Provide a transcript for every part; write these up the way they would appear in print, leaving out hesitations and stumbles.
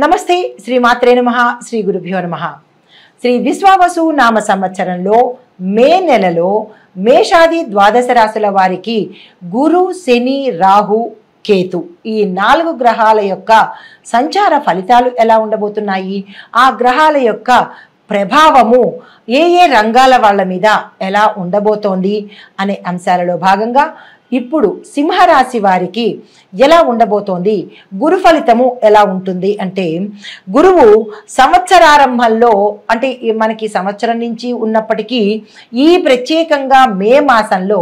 నమస్తే శ్రీ మాత్రే నమః శ్రీ గురుభ్యో నమః। శ్రీ విశ్వావసు నామ సంవత్సరంలో మే నెలలో మేషాది ద్వాదశ రాశుల వారికి గురు శని రాహు కేతు ఈ 4 గ్రహాల యొక్క సంచార ఫలితాలు ఎలా ఉండబోతున్నాయి, ఆ గ్రహాల యొక్క ప్రభావము ఏ రంగాల వాళ్ళ మీద ఎలా ఉండబోతోంది అనే అంశాలలో భాగంగా ఇప్పుడు సింహరాశి వారికి ఎలా ఉండబోతోంది, గురు ఫలితము ఎలా ఉంటుంది అంటే, గురువు సంవత్సరారంభంలో అంటే మనకి సంవత్సరం నుంచి ఉన్నప్పటికీ ఈ ప్రత్యేకంగా మే మాసంలో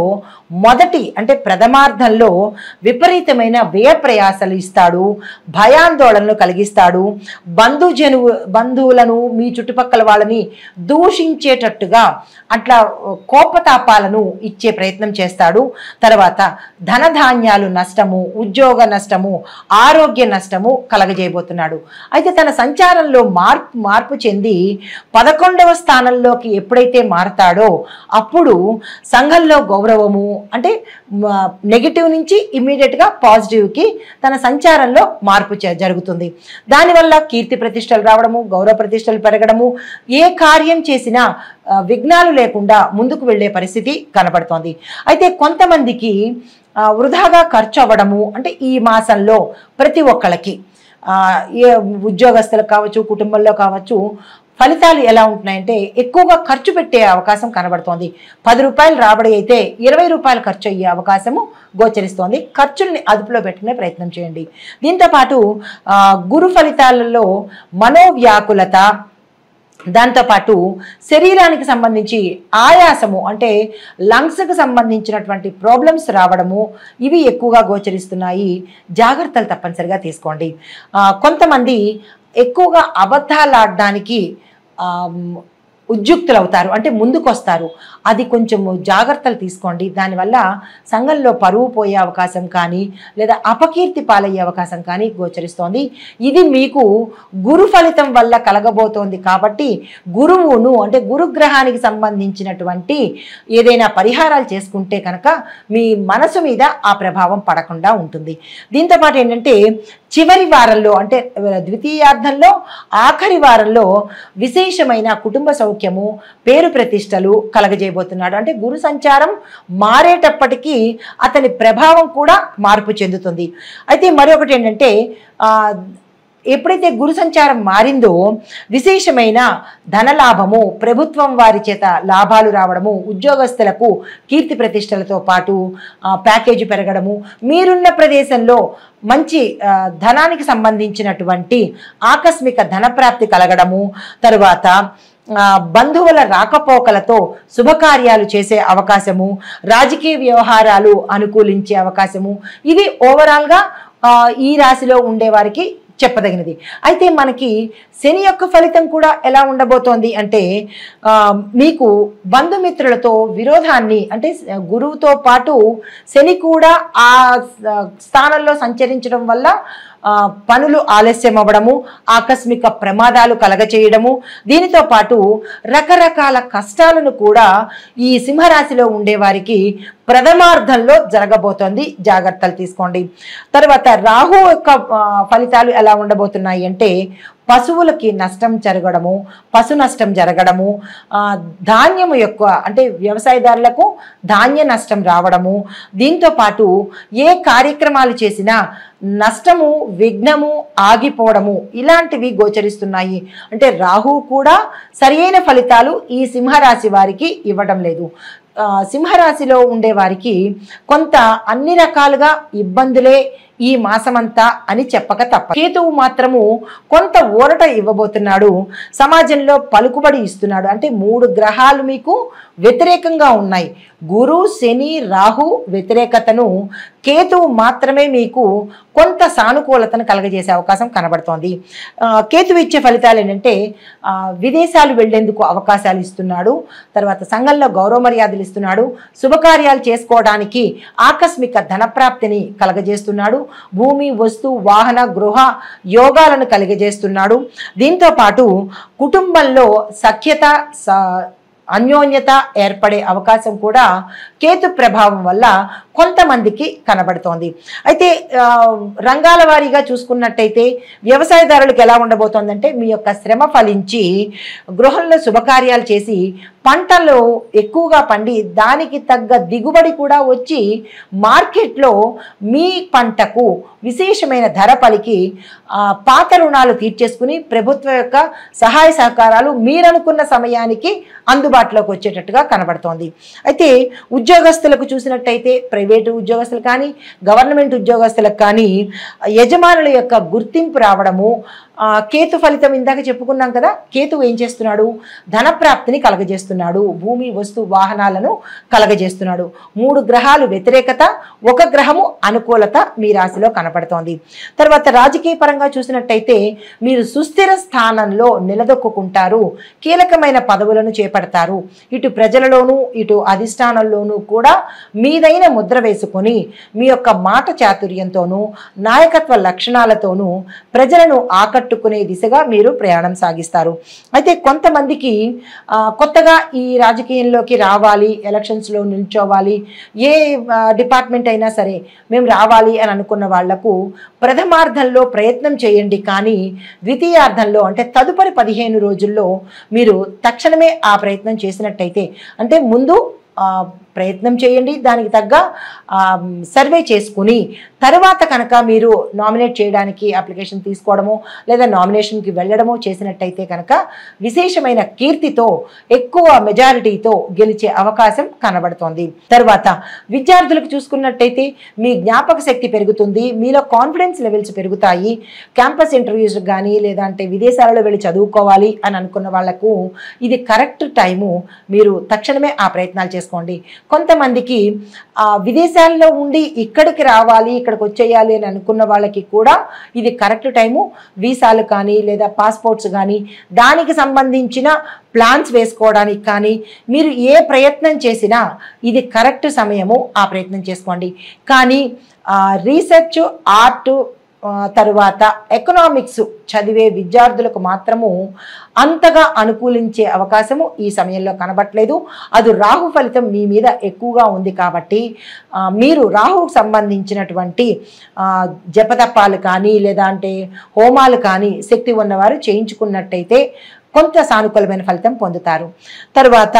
మొదటి అంటే ప్రథమార్థంలో విపరీతమైన వ్యయ ప్రయాసాలు ఇస్తాడు, భయాందోళనలు కలిగిస్తాడు, బంధువులను మీ చుట్టుపక్కల వాళ్ళని దూషించేటట్టుగా అట్లా కోపతాపాలను ఇచ్చే ప్రయత్నం చేస్తాడు। తర్వాత ధనధాన్యాలు నష్టము, ఉద్యోగ నష్టము, ఆరోగ్య నష్టము కలగజేయబోతున్నాడు। అయితే తన సంచారంలో మార్పు చెంది 11వ స్థానంలోకి ఎప్పుడైతే మారతాడో అప్పుడు సంఘంలో గౌరవము అంటే నెగిటివ్ నుంచి ఇమ్మీడియట్గా పాజిటివ్కి తన సంచారంలో మార్పు జరుగుతుంది। దానివల్ల కీర్తి ప్రతిష్టలు రావడము, గౌరవ ప్రతిష్టలు పెరగడము, ఏ కార్యం చేసినా విఘ్నాలు లేకుండా ముందుకు వెళ్ళే పరిస్థితి కనబడుతోంది। అయితే కొంతమందికి వృధాగా ఖర్చు అవ్వడము అంటే ఈ మాసంలో ప్రతి ఒక్కళ్ళకి ఏ ఉద్యోగస్తులకు కావచ్చు, కుటుంబంలో కావచ్చు, ఫలితాలు ఎలా ఉంటున్నాయంటే ఎక్కువగా ఖర్చు పెట్టే అవకాశం కనబడుతోంది। 10 రూపాయలు రాబడి అయితే 20 రూపాయలు ఖర్చు అయ్యే అవకాశము గోచరిస్తోంది। ఖర్చుల్ని అదుపులో పెట్టుకునే ప్రయత్నం చేయండి। దీంతోపాటు గురు ఫలితాలలో మనోవ్యాకులత, దాంతోపాటు శరీరానికి సంబంధించి ఆయాసము అంటే లంగ్స్కి సంబంధించినటువంటి ప్రాబ్లమ్స్ రావడము ఇవి ఎక్కువగా గోచరిస్తున్నాయి। జాగ్రత్తలు తప్పనిసరిగా తీసుకోండి। కొంతమంది ఎక్కువగా అబద్ధాలు ఆడడానికి ఉద్యుక్తులు అవుతారు, అంటే ముందుకొస్తారు, అది కొంచెం జాగ్రత్తలు తీసుకోండి। దానివల్ల సంఘంలో పరువు పోయే అవకాశం కానీ లేదా అపకీర్తి పాలయ్యే అవకాశం కానీ గోచరిస్తోంది। ఇది మీకు గురు ఫలితం వల్ల కలగబోతోంది కాబట్టి గురువును అంటే గురుగ్రహానికి సంబంధించినటువంటి ఏదైనా పరిహారాలు చేసుకుంటే కనుక మీ మనసు మీద ఆ ప్రభావం పడకుండా ఉంటుంది। దీంతోపాటు ఏంటంటే చివరి వారంలో అంటే ద్వితీయార్థంలో ఆఖరి వారంలో విశేషమైన కుటుంబ సౌఖ్యము, పేరు ప్రతిష్టలు కలగజేయబోతున్నాడు। అంటే గురు సంచారం మారేటప్పటికీ అతని ప్రభావం కూడా మార్పు చెందుతుంది। అయితే మరొకటి ఏంటంటే ఎప్పుడైతే గురు సంచారం మారిందో విశేషమైన ధనలాభము, ప్రభుత్వం వారి చేత లాభాలు రావడము, ఉద్యోగస్తులకు కీర్తి ప్రతిష్టలతో పాటు ప్యాకేజీ పెరగడము, మీరున్న ప్రదేశంలో మంచి ధనానికి సంబంధించినటువంటి ఆకస్మిక ధనప్రాప్తి కలగడము, తరువాత బంధువుల రాకపోకలతో శుభకార్యాలు చేసే అవకాశము, రాజకీయ వ్యవహారాలు అనుకూలించే అవకాశము, ఇది ఓవరాల్గా ఈ రాశిలో ఉండేవారికి చెప్పదగినది। అయితే మనకి శని యొక్క ఫలితం కూడా ఎలా ఉండబోతోంది అంటే మీకు బంధుమిత్రులతో విరోధాన్ని అంటే గురువుతో పాటు శని కూడా ఆ స్థానంలో సంచరించడం వల్ల పనులు ఆలస్యం అవ్వడము, ఆకస్మిక ప్రమాదాలు కలగచేయడము, దీనితో పాటు రకరకాల కష్టాలను కూడా ఈ సింహరాశిలో ఉండేవారికి ప్రథమార్థంలో జరగబోతోంది, జాగ్రత్తలు తీసుకోండి। తర్వాత రాహు యొక్క ఫలితాలు ఎలా ఉండబోతున్నాయి అంటే పశువులకి నష్టం జరగడము, పశు నష్టం జరగడము, ధాన్యము ఎక్కువ అంటే వ్యవసాయదారులకు ధాన్య నష్టం రావడము, దీంతోపాటు ఏ కార్యక్రమాలు చేసినా నష్టము, విఘ్నము, ఆగిపోవడము ఇలాంటివి గోచరిస్తున్నాయి। అంటే రాహు కూడా సరైన ఫలితాలు ఈ సింహరాశి వారికి ఇవ్వడం లేదు। సింహరాశిలో ఉండేవారికి కొంత అన్ని రకాలుగా ఇబ్బందులే ఈ మాసమంతా అని చెప్పక తప్ప। కేతువు మాత్రము కొంత ఊరట ఇవ్వబోతున్నాడు, సమాజంలో పలుకుబడి ఇస్తున్నాడు। అంటే 3 గ్రహాలు మీకు వ్యతిరేకంగా ఉన్నాయి, గురు శని రాహు వ్యతిరేకతను, కేతువు మాత్రమే మీకు కొంత సానుకూలతను కలగజేసే అవకాశం కనబడుతోంది। కేతువు ఇచ్చే ఫలితాలు ఏంటంటే విదేశాలు వెళ్లేందుకు అవకాశాలు ఇస్తున్నాడు, తర్వాత సంఘంలో గౌరవ మర్యాదలు ఇస్తున్నాడు, శుభకార్యాలు చేసుకోవడానికి ఆకస్మిక ధనప్రాప్తిని కలగజేస్తున్నాడు, భూమి, వస్తు, వాహన, గృహ యోగాలను కలిగజేస్తున్నాడు। దీంతో పాటు కుటుంబంలో సఖ్యత, అన్యోన్యత ఏర్పడే అవకాశం కూడా కేతు ప్రభావం వల్ల కొంతమందికి కనబడుతోంది. అయితే రంగాల వారీగా చూసుకున్నట్టయితే వ్యవసాయదారులకు ఎలా ఉండబోతోందంటే మీ యొక్క శ్రమ ఫలించి గృహంలో శుభకార్యాలు చేసి పంటలు ఎక్కువగా పండి దానికి తగ్గ దిగుబడి కూడా వచ్చి మార్కెట్లో మీ పంటకు విశేషమైన ధర పలికి పాత రుణాలు తీర్చేసుకుని ప్రభుత్వం యొక్క సహాయ సహకారాలు మీరనుకున్న సమయానికి అందుబాటులోకి వచ్చేటట్టుగా కనబడుతోంది. అయితే ఉద్యోగస్తులకు చూసినట్టయితే ప్రైవేటు ఉద్యోగస్తులు కానీ గవర్నమెంట్ ఉద్యోగస్తులకు కానీ యజమానుల యొక్క గుర్తింపు రావడము, కేతు ఫలితం ఇందాక చెప్పుకున్నాం కదా, కేతువు ఏం చేస్తున్నాడు, ధనప్రాప్తిని కలగజేస్తున్నాడు, భూమి వస్తు వాహనాలను కలగజేస్తున్నాడు. 3 గ్రహాలు వ్యతిరేకత, 1 గ్రహము అనుకూలత మీ రాశిలో కనపడుతోంది. తర్వాత రాజకీయ పరంగా చూసినట్టయితే మీరు సుస్థిర స్థానంలో నిలదొక్కుంటారు, కీలకమైన పదవులను చేపడతారు. ఇటు ప్రజలలోనూ ఇటు అధిష్టానంలోనూ కూడా మీదైన ముద్ర వేసుకొని మీ యొక్క మాట చాతుర్యంతోనూ నాయకత్వ లక్షణాలతోనూ ప్రజలను ఆకట్టుకునే దిశగా మీరు ప్రయాణం సాగిస్తారు. అయితే కొంతమందికి కొత్తగా ఈ రాజకీయంలోకి రావాలి, ఎలక్షన్స్లో నిల్చోవాలి, ఏ డిపార్ట్మెంట్ అయినా సరే మేము రావాలి అని అనుకున్న వాళ్లకు ప్రథమార్థంలో ప్రయత్నం చేయండి. కానీ ద్వితీయార్థంలో అంటే తదుపరి 15 రోజుల్లో మీరు తక్షణమే ఆ ప్రయత్నం చేసినట్టయితే, అంటే ముందు ప్రయత్నం చేయండి, దానికి తగ్గ సర్వే చేసుకుని తర్వాత కనుక మీరు నామినేట్ చేయడానికి అప్లికేషన్ తీసుకోవడమో లేదా నామినేషన్కి వెళ్ళడమో చేసినట్టయితే కనుక విశేషమైన కీర్తితో ఎక్కువ మెజారిటీతో గెలిచే అవకాశం కనబడుతోంది. తర్వాత విద్యార్థులకు చూసుకున్నట్టయితే మీ జ్ఞాపక శక్తి పెరుగుతుంది, మీలో కాన్ఫిడెన్స్ లెవెల్స్ పెరుగుతాయి. క్యాంపస్ ఇంటర్వ్యూస్ కానీ లేదంటే విదేశాలలో వెళ్ళి చదువుకోవాలి అని అనుకున్న వాళ్లకు ఇది కరెక్ట్ టైము, మీరు తక్షణమే ఆ ప్రయత్నాలు చేసుకోండి. కొంతమందికి విదేశాల్లో ఉండి ఇక్కడికి రావాలి, ఇక్కడికి వచ్చేయాలి అని అనుకున్న వాళ్ళకి కూడా ఇది కరెక్ట్ టైము. వీసాలు కానీ లేదా పాస్పోర్ట్స్ కానీ దానికి సంబంధించిన ప్లాన్స్ వేసుకోవడానికి కానీ మీరు ఏ ప్రయత్నం చేసినా ఇది కరెక్ట్ సమయము, ఆ ప్రయత్నం చేసుకోండి. కానీ రీసెర్చ్, ఆర్ట్, తరువాత ఎకనామిక్స్ చదివే విద్యార్థులకు మాత్రము అంతగా అనుకూలించే అవకాశము ఈ సమయంలో కనబట్లేదు. అది రాహు ఫలితం మీ మీద ఎక్కువగా ఉంది కాబట్టి మీరు రాహుకు సంబంధించినటువంటి జపతపాలు కానీ లేదా అంటే హోమాలు కానీ శక్తి ఉన్నవారు చేయించుకున్నట్టయితే కొంత సానుకూలమైన ఫలితం పొందుతారు. తరువాత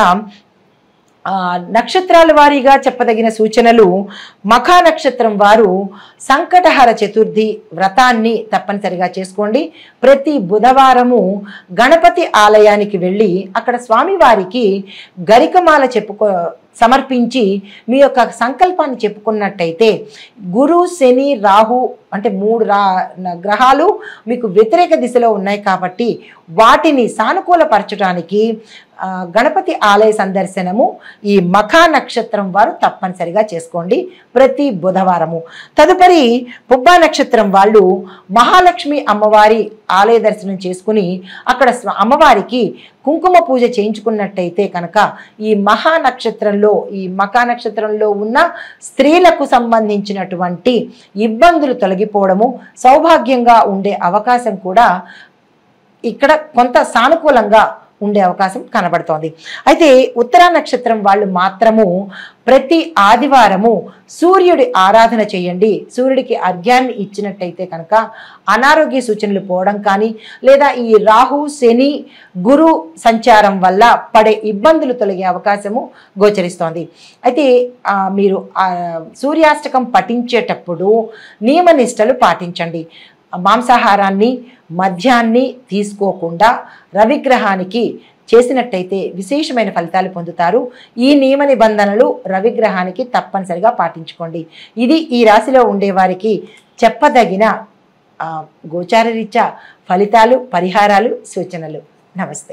నక్షత్రాల వారీగా చెప్పదగిన సూచనలు, మఖా నక్షత్రం వారు సంకటహర చతుర్థి వ్రతాన్ని తప్పనిసరిగా చేసుకోండి. ప్రతి బుధవారము గణపతి ఆలయానికి వెళ్ళి అక్కడ స్వామివారికి గరికమాల సమర్పించి మీ యొక్క సంకల్పాన్ని చెప్పుకున్నట్టయితే గురు, శని, రాహు అంటే 3 గ్రహాలు మీకు వ్యతిరేక దిశలో ఉన్నాయి కాబట్టి వాటిని సానుకూలపరచడానికి గణపతి ఆలయ సందర్శనము ఈ మఖా నక్షత్రం వారు తప్పనిసరిగా చేసుకోండి ప్రతి బుధవారము. తదుపరి పుబ్బా నక్షత్రం వాళ్ళు మహాలక్ష్మి అమ్మవారి ఆలయ దర్శనం చేసుకుని అక్కడ అమ్మవారికి కుంకుమ పూజ చేయించుకున్నట్టయితే కనుక ఈ మఖా నక్షత్రంలో ఉన్న స్త్రీలకు సంబంధించినటువంటి ఇబ్బందులు తొలగిపోవడము, సౌభాగ్యంగా ఉండే అవకాశం కూడా ఇక్కడ కొంత సానుకూలంగా ఉండే అవకాశం కనబడుతోంది. అయితే ఉత్తరా నక్షత్రం వాళ్ళు మాత్రము ప్రతి ఆదివారము సూర్యుడి ఆరాధన చేయండి. సూర్యుడికి అర్ఘ్యాన్ని ఇచ్చినట్టయితే కనుక అనారోగ్య సూచనలు పోవడం కానీ లేదా ఈ రాహు, శని, గురు సంచారం వల్ల పడే ఇబ్బందులు తొలగే అవకాశము గోచరిస్తోంది. అయితే మీరు సూర్యాష్టకం పఠించేటప్పుడు నియమనిష్టలు పాటించండి. మాంసాహారాన్ని, మద్యాన్ని తీసుకోకుండా రవిగ్రహానికి చేసినట్టయితే విశేషమైన ఫలితాలు పొందుతారు. ఈ నియమ నిబంధనలు రవిగ్రహానికి తప్పనిసరిగా పాటించుకోండి. ఇది ఈ రాశిలో ఉండేవారికి చెప్పదగిన గోచారరీత్యా ఫలితాలు, పరిహారాలు, సూచనలు. నమస్తే.